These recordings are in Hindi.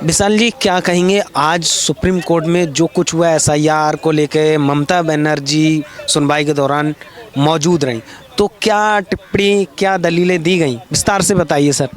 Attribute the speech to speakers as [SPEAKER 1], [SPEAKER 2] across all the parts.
[SPEAKER 1] विशाल जी, क्या कहेंगे आज सुप्रीम कोर्ट में जो कुछ हुआ एसआईआर को लेके, ममता बनर्जी सुनवाई के दौरान मौजूद रहीं, तो क्या टिप्पणी, क्या दलीलें दी गई, विस्तार से बताइए सर।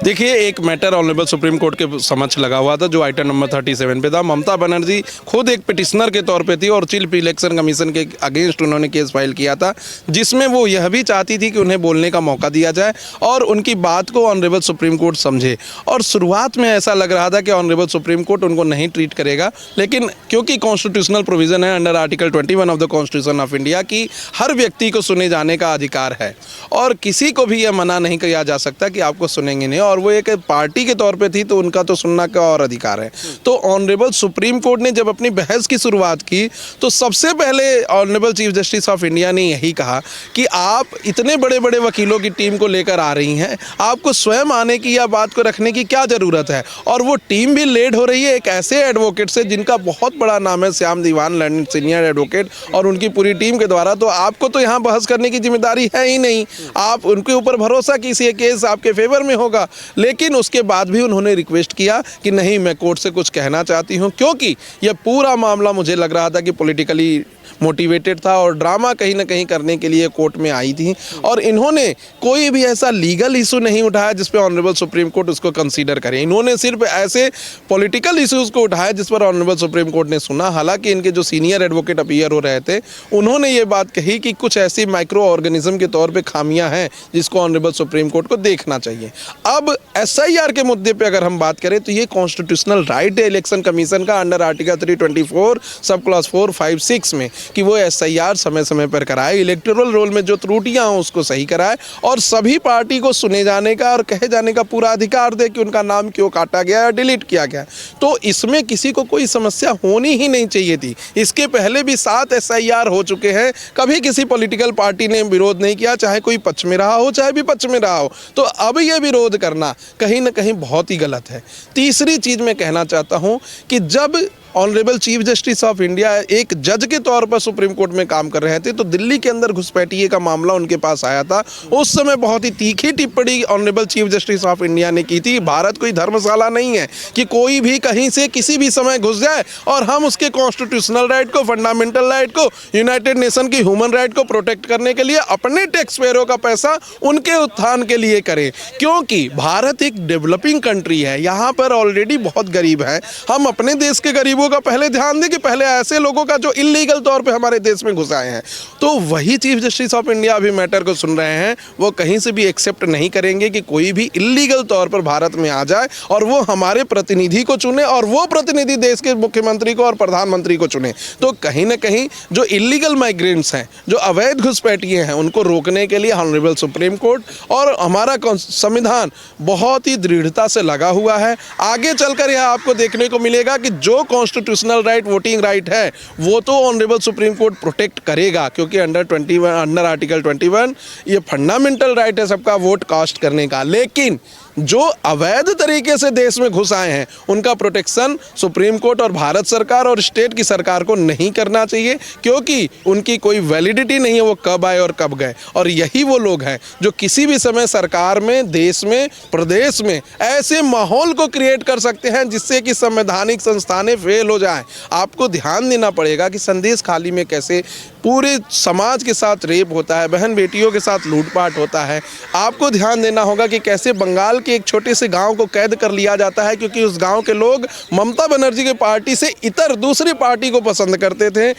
[SPEAKER 2] देखिए, एक मैटर ऑनरेबल सुप्रीम कोर्ट के समक्ष लगा हुआ था जो आइटम नंबर 37 पे था। ममता बनर्जी खुद एक पिटिशनर के तौर पे थी और चीफ इलेक्शन कमीशन के अगेंस्ट उन्होंने केस फाइल किया था, जिसमें वो यह भी चाहती थी कि उन्हें बोलने का मौका दिया जाए और उनकी बात को ऑनरेबल सुप्रीम कोर्ट समझे। और शुरुआत में ऐसा लग रहा था कि ऑनरेबल सुप्रीम कोर्ट उनको नहीं ट्रीट करेगा, लेकिन क्योंकि कॉन्स्टिट्यूशनल प्रोविज़न है under article 21 of the constitution of India की हर व्यक्ति को सुने जाने का अधिकार है और किसी को भी यह मना नहीं किया जा सकता कि आपको सुनेंगे नहीं, और वो एक पार्टी के तौर पे थी तो उनका तो सुनना का और अधिकार है। तो ऑनरेबल सुप्रीम कोर्ट ने जब अपनी बहस की शुरुआत की तो सबसे पहले honourable chief justice of India ने यही कहा कि आप इतने बड़े बड़े वकीलों की टीम को लेकर आ रही हैं, आपको स्वयं आने की या बात को रखने की क्या ज़रूरत है। और वो टीम भी लेड हो रही है एक ऐसे एडवोकेट से जिनका बहुत बड़ा नाम है, श्याम दीवान, लंदन सीनियर एडवोकेट, और उनकी पूरी टीम के द्वारा। तो आपको तो यहाँ बहस करने की जिम्मेदारी है ही नहीं, आप उनके ऊपर भरोसा कि ये केस आपके फेवर में होगा। लेकिन उसके बाद भी उन्होंने रिक्वेस्ट किया कि नहीं, मैं कोर्ट से कुछ कहना चाहती हूँ, क्योंकि यह पूरा मामला मुझे लग रहा था कि पॉलिटिकली मोटिवेटेड था और ड्रामा कहीं ना कहीं करने के लिए कोर्ट में आई थी। और इन्होंने कोई भी ऐसा लीगल इशू नहीं उठाया जिस पर ऑनरेबल सुप्रीम कोर्ट उसको कंसीडर करे। इन्होंने सिर्फ ऐसे पॉलिटिकल इश्यूज को उठाया जिस पर ऑनरेबल सुप्रीम कोर्ट ने सुना। हालांकि इनके जो सीनियर एडवोकेट अपीयर हो रहे थे उन्होंने ये बात कही कि कुछ ऐसी माइक्रो ऑर्गेनिज्म के तौर पर खामियां हैं जिसको ऑनरेबल सुप्रीम कोर्ट को देखना चाहिए। अब एसआईआर के मुद्दे पे अगर हम बात करें तो ये कॉन्स्टिट्यूशनल राइट है इलेक्शन कमीशन का अंडर आर्टिकल 324 सब क्लॉज 4, 5, 6 में कि वो एसआईआर समय समय पर कराए, इलेक्टोरल रोल में जो त्रुटियां हों उसको सही कराए और सभी पार्टी को सुने जाने का और कहे जाने का पूरा अधिकार दे कि उनका नाम क्यों काटा गया या डिलीट किया गया। तो इसमें किसी को कोई समस्या होनी ही नहीं चाहिए थी। इसके पहले भी 7 एसआईआर हो चुके हैं, कभी किसी पॉलिटिकल पार्टी ने विरोध नहीं किया, चाहे कोई पक्ष में रहा हो चाहे विपक्ष में रहा हो। तो अब ये विरोध करना कहीं ना कहीं बहुत ही गलत है। तीसरी चीज़ मैं कहना चाहता हूँ कि जब honourable chief justice of India एक जज के तौर पर सुप्रीम कोर्ट में काम कर रहे थे तो दिल्ली के अंदर घुसपैठिए का मामला उनके पास आया था। उस समय बहुत ही तीखी टिप्पणी honourable chief justice of India ने की थी। भारत कोई धर्मशाला नहीं है कि कोई भी कहीं से किसी भी समय घुस जाए और हम उसके कॉन्स्टिट्यूशनल राइट को, फंडामेंटल राइट को, यूनाइटेड नेशन की ह्यूमन राइट को प्रोटेक्ट करने के लिए अपने टैक्स पेयरों का पैसा उनके उत्थान के लिए करें। क्योंकि भारत एक डेवलपिंग कंट्री है, यहाँ पर ऑलरेडी बहुत गरीब है। हम अपने देश के गरीबों का पहले ध्यान दें कि पहले ऐसे लोगों का जो इलीगल तौर पे हमारे देश में घुस आए हैं। तो वही चीफ जस्टिस ऑफ इंडिया अभी मैटर को सुन रहे हैं, वो कहीं से भी एक्सेप्ट नहीं करेंगे कि कोई भी इलीगल तौर पर भारत में आ जाए और वो हमारे प्रतिनिधि को चुने और वो प्रतिनिधि देश के मुख्यमंत्री को और प्रधानमंत्री को चुने। तो कहीं ना कहीं जो इलीगल माइग्रेंट्स हैं, जो अवैध घुसपैठिए हैं, उनको रोकने के लिए ऑनरेबल सुप्रीम कोर्ट और हमारा संविधान बहुत ही दृढ़ता से लगा हुआ है। आगे चलकर यह आपको देखने को मिलेगा कि जो कॉन्स्टिट्यूशनल राइट, वोटिंग राइट है, वो तो ऑनरेबल सुप्रीम कोर्ट प्रोटेक्ट करेगा, क्योंकि अंडर आर्टिकल 21 ये फंडामेंटल राइट है सबका वोट कास्ट करने का। लेकिन जो अवैध तरीके से देश में घुस आए हैं उनका प्रोटेक्शन सुप्रीम कोर्ट और भारत सरकार और स्टेट की सरकार को नहीं करना चाहिए, क्योंकि उनकी कोई वैलिडिटी नहीं है वो कब आए और कब गए। और यही वो लोग हैं जो किसी भी समय सरकार में, देश में, प्रदेश में ऐसे माहौल को क्रिएट कर सकते हैं जिससे कि संवैधानिक संस्थानें फेल हो जाएं। आपको ध्यान देना पड़ेगा कि संदेश खाली में कैसे पूरे समाज के साथ रेप होता है, बहन बेटियों के साथ लूटपाट होता है। आपको ध्यान देना होगा कि कैसे बंगाल के एक छोटे से गांव को कैद कर लिया जाता है क्योंकि उस गांव के लोग ममता बनर्जी के पार्टी से इतर दूसरी पार्टी को पसंद करते थे।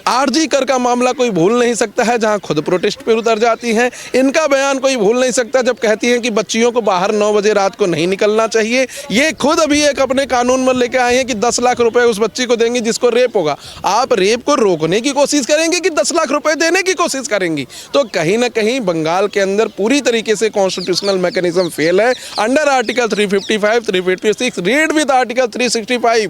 [SPEAKER 2] आरजी कर का मामला कोई भूल नहीं सकता है, जहां खुद प्रोटेस्ट पे उतर जाती हैं। इनका बयान कोई भूल नहीं सकता जब कहती हैं कि बच्चियों को बाहर 9 बजे रात को नहीं निकलना चाहिए। ये खुद अभी एक अपने कानून में लेके आए हैं कि 10 लाख रुपए उस बच्ची को देंगी जिसको रेप होगा। आप रेप को रोकने की कोशिश करेंगे कि 10 लाख रुपए देने की कोशिश करेंगी? तो कहीं ना कहीं बंगाल के अंदर पूरी तरीके से कॉन्स्टिट्यूशनल मैकेनिज्म फेल है। Under article 355, 356, read with article 365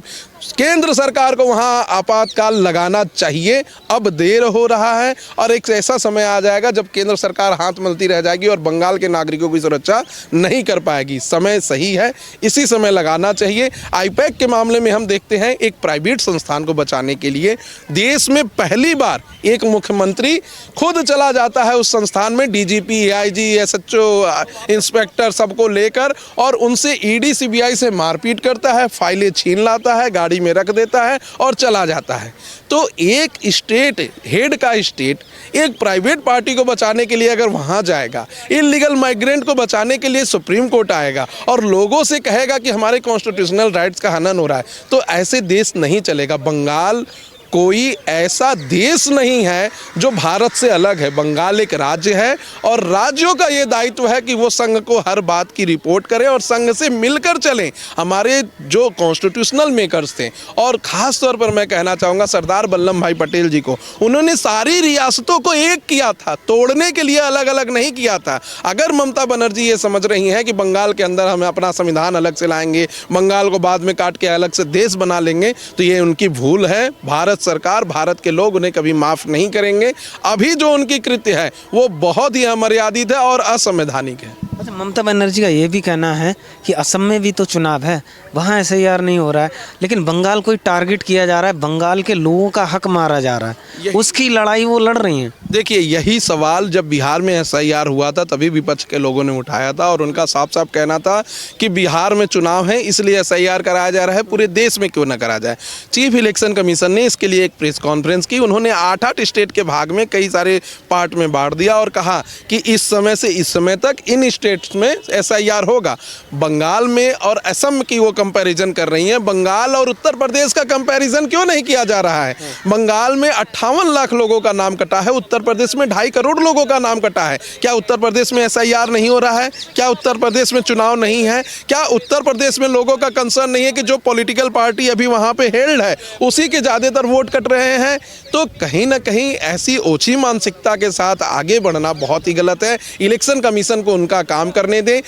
[SPEAKER 2] केंद्र सरकार को वहां आपातकाल लगाना चाहिए। अब देर हो रहा है और एक ऐसा समय आ जाएगा जब केंद्र सरकार हाथ मलती रह जाएगी और बंगाल के नागरिकों की सुरक्षा नहीं कर पाएगी। समय सही है, इसी समय लगाना चाहिए। आईपैक के मामले में हम देखते हैं एक प्राइवेट संस्थान को बचाने के लिए देश में पहली बार एक मुख्यमंत्री खुद चला जाता है उस संस्थान में, डीजीपी, एआईजी, एसएचओ, इंस्पेक्टर सबको लेकर, और उनसे ईडी सीबीआई से मारपीट करता है, फाइलें छीन लाता है, गाड़ी में रख देता है और चला जाता है। तो एक स्टेट हेड का स्टेट एक प्राइवेट पार्टी को बचाने के लिए अगर वहां जाएगा, इलीगल माइग्रेंट को बचाने के लिए सुप्रीम कोर्ट आएगा और लोगों से कहेगा कि हमारे कॉन्स्टिट्यूशनल राइट्स का हनन हो रहा है, तो ऐसे देश नहीं चलेगा। बंगाल कोई ऐसा देश नहीं है जो भारत से अलग है। बंगाल एक राज्य है और राज्यों का ये दायित्व है कि वो संघ को हर बात की रिपोर्ट करें और संघ से मिलकर चलें। हमारे जो कॉन्स्टिट्यूशनल मेकर्स थे, और ख़ास तौर पर मैं कहना चाहूँगा सरदार वल्लभ भाई पटेल जी को, उन्होंने सारी रियासतों को एक किया था, तोड़ने के लिए अलग अलग नहीं किया था। अगर ममता बनर्जी ये समझ रही हैं कि बंगाल के अंदर हम अपना संविधान अलग से लाएंगे, बंगाल को बाद में काट के अलग से देश बना लेंगे, तो ये उनकी भूल है। भारत सरकार, भारत के लोग उन्हें कभी माफ नहीं करेंगे। अभी जो उनकी कृत्य है वो बहुत ही अमर्यादित है और असंवैधानिक है।
[SPEAKER 1] अच्छा, ममता बनर्जी का ये भी कहना है कि असम में भी तो चुनाव है, वहाँ एसआईआर नहीं हो रहा है, लेकिन बंगाल को टारगेट किया जा रहा है, बंगाल के लोगों का हक मारा जा रहा है, उसकी लड़ाई वो लड़ रही हैं।
[SPEAKER 2] देखिए, यही सवाल जब बिहार में एसआईआर हुआ था तभी विपक्ष के लोगों ने उठाया था और उनका साफ साफ कहना था कि बिहार में चुनाव है इसलिए एसआईआर कराया जा रहा है, पूरे देश में क्यों ना करा जाए। चीफ इलेक्शन कमीशन ने इसके लिए एक प्रेस कॉन्फ्रेंस की। उन्होंने 8-8 स्टेट के भाग में कई सारे पार्ट में बांट दिया और कहा कि इस समय से इस समय तक इन स्टेट्स में एसआईआर होगा। बंगाल में और असम की वो कंपैरिजन कर रही हैं। बंगाल और उत्तर प्रदेश का कंपैरिजन क्यों नहीं किया जा रहा है? बंगाल में 58 लाख लोगों का नाम कटा है, उत्तर प्रदेश में 2.5 करोड़ लोगों का नाम कटा है। क्या उत्तर प्रदेश में एसआईआर नहीं हो रहा है? क्या उत्तर प्रदेश में चुनाव नहीं है? क्या उत्तर प्रदेश में लोगों का कंसर्न नहीं है कि जो पॉलिटिकल पार्टी अभी वहां पे हेल्ड है उसी के ज्यादातर वोट कट रहे हैं? तो कहीं ना कहीं ऐसी ओछी मानसिकता के साथ आगे बढ़ना बहुत ही गलत है। इलेक्शन कमीशन को उनका काम करने दें।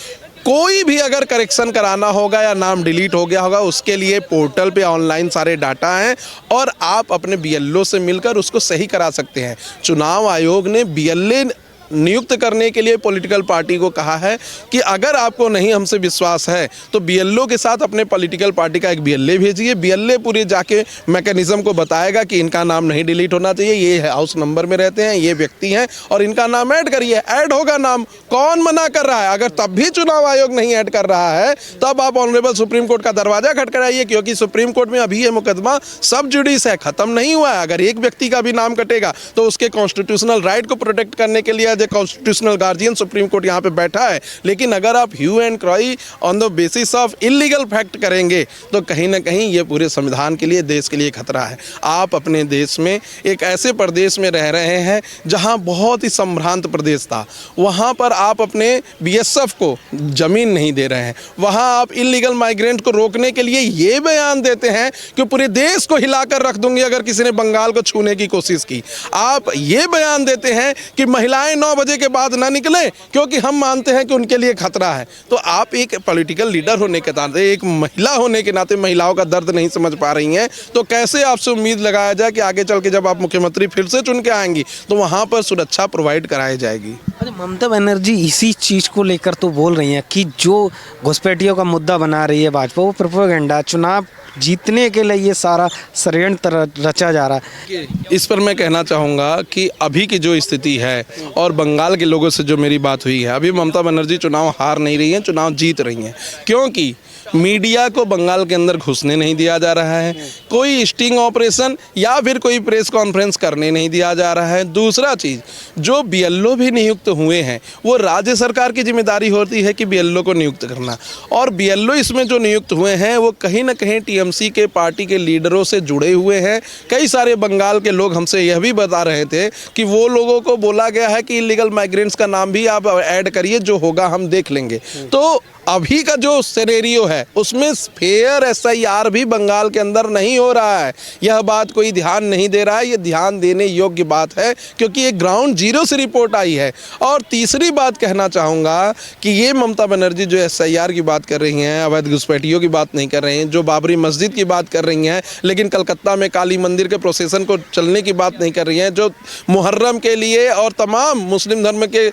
[SPEAKER 2] कोई भी अगर करेक्शन कराना होगा या नाम डिलीट हो गया होगा, उसके लिए पोर्टल पे ऑनलाइन सारे डाटा हैं और आप अपने बीएलओ से मिलकर उसको सही करा सकते हैं। चुनाव आयोग ने बीएलए नियुक्त करने के लिए पॉलिटिकल पार्टी को कहा है कि अगर आपको नहीं हमसे विश्वास है तो बीएलओ के साथ अपने पॉलिटिकल पार्टी का एक बीएलए भेजिए। बीएलए पूरे जाके मैकेनिज्म को बताएगा कि इनका नाम नहीं डिलीट होना चाहिए, ये हाउस नंबर में रहते हैं, ये व्यक्ति हैं और इनका नाम ऐड करिए। ऐड होगा नाम, कौन मना कर रहा है? अगर तब भी चुनाव आयोग नहीं ऐड कर रहा है तब आप ऑनरेबल सुप्रीम कोर्ट का दरवाजा खटखटाइए, क्योंकि सुप्रीम कोर्ट में अभी ये मुकदमा सब जुडिस है, खत्म नहीं हुआ है। अगर एक व्यक्ति का भी नाम कटेगा तो उसके कॉन्स्टिट्यूशनल राइट को प्रोटेक्ट करने के लिए कॉन्स्टिट्यूशनल गार्जियन सुप्रीम कोर्ट यहाँ पे बैठा है। लेकिन अगर आप hue and cry on the basis of illegal fact करेंगे तो कहीं ना कहीं ये पूरे संविधान के लिए, देश के लिए खतरा है। आप अपने देश में एक ऐसे प्रदेश में रह रहे हैं जहाँ बहुत ही संभ्रांत प्रदेश था, वहाँ पर आप अपने बीएसएफ को जमीन नहीं दे रहे हैं, वहाँ आप इलीगल माइग्रेंट को रोकने के लिए ये बयान देते हैं कि पूरे देश को हिलाकर रख दूंगी अगर किसी ने बंगाल को छूने की कोशिश की। आप ये बयान देते हैं कि महिलाएं 9 बजे के बाद ना निकलें क्योंकि हम मानते हैं कि उनके लिए खतरा है। तो आप एक पॉलिटिकल लीडर होने के नाते, एक महिला होने के नाते महिलाओं का दर्द नहीं समझ पा रही हैं, तो कैसे आपसे उम्मीद लगाया जाए कि आगे चल के जब आप मुख्यमंत्री फिर से चुन के आएंगी तो वहां पर सुरक्षा प्रोवाइड कराई जाएगी?
[SPEAKER 1] ममता बनर्जी इसी चीज़ को लेकर तो बोल रही हैं कि जो घुसपैठियों का मुद्दा बना रही है भाजपा, वो प्रोपेगेंडा, चुनाव जीतने के लिए ये सारा षड्यंत्र रचा जा रहा है।
[SPEAKER 2] इस पर मैं कहना चाहूँगा कि अभी की जो स्थिति है और बंगाल के लोगों से जो मेरी बात हुई है, अभी ममता बनर्जी चुनाव हार नहीं रही हैं, चुनाव जीत रही हैं, क्योंकि मीडिया को बंगाल के अंदर घुसने नहीं दिया जा रहा है, कोई स्टिंग ऑपरेशन या फिर कोई प्रेस कॉन्फ्रेंस करने नहीं दिया जा रहा है। दूसरा चीज़, जो बीएलओ भी नियुक्त हुए हैं वो राज्य सरकार की जिम्मेदारी होती है कि बीएलओ को नियुक्त करना, और बीएलओ इसमें जो नियुक्त हुए हैं वो कहीं ना कहीं टीएमसी के पार्टी के लीडरों से जुड़े हुए हैं। कई सारे बंगाल के लोग हमसे यह भी बता रहे थे कि वो लोगों को बोला गया है कि इलीगल माइग्रेंट्स का नाम भी आप ऐड करिए, जो होगा हम देख लेंगे। तो अभी का जो सिनेरियो है उसमें फेयर एसआईआर भी बंगाल के अंदर नहीं हो रहा है। यह बात कोई ध्यान नहीं दे रहा है, ये ध्यान देने योग्य बात है क्योंकि ये ग्राउंड जीरो से रिपोर्ट आई है। और तीसरी बात कहना चाहूँगा कि ये ममता बनर्जी जो एसआईआर की बात कर रही हैं, अवैध घुसपैठियों की बात नहीं कर रही हैं, जो बाबरी मस्जिद की बात कर रही हैं, लेकिन कलकत्ता में काली मंदिर के प्रोसेसन को चलने की बात नहीं कर रही हैं, जो मुहर्रम के लिए और तमाम मुस्लिम धर्म के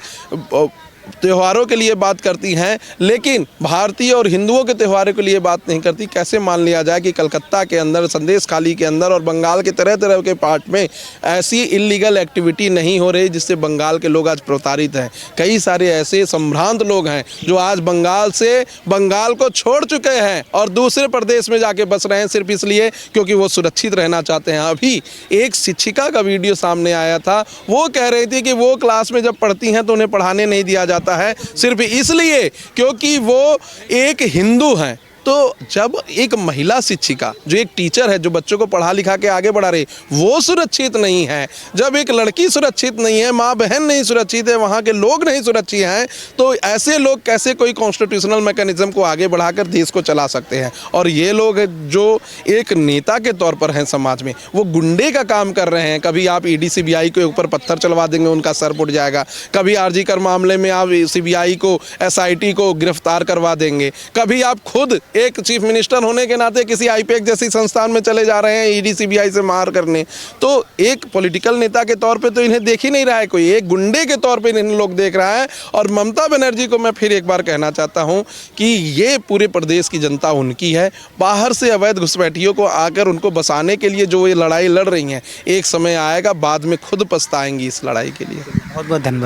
[SPEAKER 2] त्योहारों के लिए बात करती हैं, लेकिन भारतीय और हिंदुओं के त्योहारों के लिए बात नहीं करती। कैसे मान लिया जाए कि कलकत्ता के अंदर, संदेश खाली के अंदर और बंगाल के तरह तरह के पार्ट में ऐसी इलीगल एक्टिविटी नहीं हो रही जिससे बंगाल के लोग आज प्रताड़ित हैं। कई सारे ऐसे संभ्रांत लोग हैं जो आज बंगाल से बंगाल को छोड़ चुके हैं और दूसरे प्रदेश में जाके बस रहे हैं सिर्फ इसलिए क्योंकि वो सुरक्षित रहना चाहते हैं। अभी एक शिक्षिका का वीडियो सामने आया था, वो कह रही थी कि वो क्लास में जब पढ़ती हैं तो उन्हें पढ़ाने नहीं दिया जाता है सिर्फ इसलिए क्योंकि वो एक हिंदू हैं। तो जब एक महिला शिक्षिका जो एक टीचर है, जो बच्चों को पढ़ा लिखा के आगे बढ़ा रही, वो सुरक्षित नहीं है, जब एक लड़की सुरक्षित नहीं है, माँ बहन नहीं सुरक्षित है, वहाँ के लोग नहीं सुरक्षित हैं, तो ऐसे लोग कैसे कोई कॉन्स्टिट्यूशनल मैकेनिज्म को आगे बढ़ाकर देश को चला सकते हैं। और ये लोग जो एक नेता के तौर पर हैं समाज में, वो गुंडे का काम कर रहे हैं। कभी आप ईडी सीबीआई के ऊपर पत्थर चलवा देंगे, उनका सर फुट जाएगा। कभी आरजी कर मामले में आप सीबीआई को, एसआईटी को गिरफ्तार करवा देंगे। कभी आप खुद एक चीफ मिनिस्टर होने के नाते किसी आईपीएक जैसी संस्थान में चले जा रहे हैं ईडी सीबीआई से मार करने। तो एक पॉलिटिकल नेता के तौर पे तो इन्हें देख ही नहीं रहा है कोई, एक गुंडे के तौर पे इन्हें लोग देख रहा है। और ममता बनर्जी को मैं फिर एक बार कहना चाहता हूं कि ये पूरे प्रदेश की जनता उनकी है। बाहर से अवैध घुसपैठियों को आकर उनको बसाने के लिए जो ये लड़ाई लड़ रही हैं, एक समय आएगा बाद में खुद पछताएंगी इस लड़ाई के लिए।
[SPEAKER 1] बहुत बहुत धन्यवाद।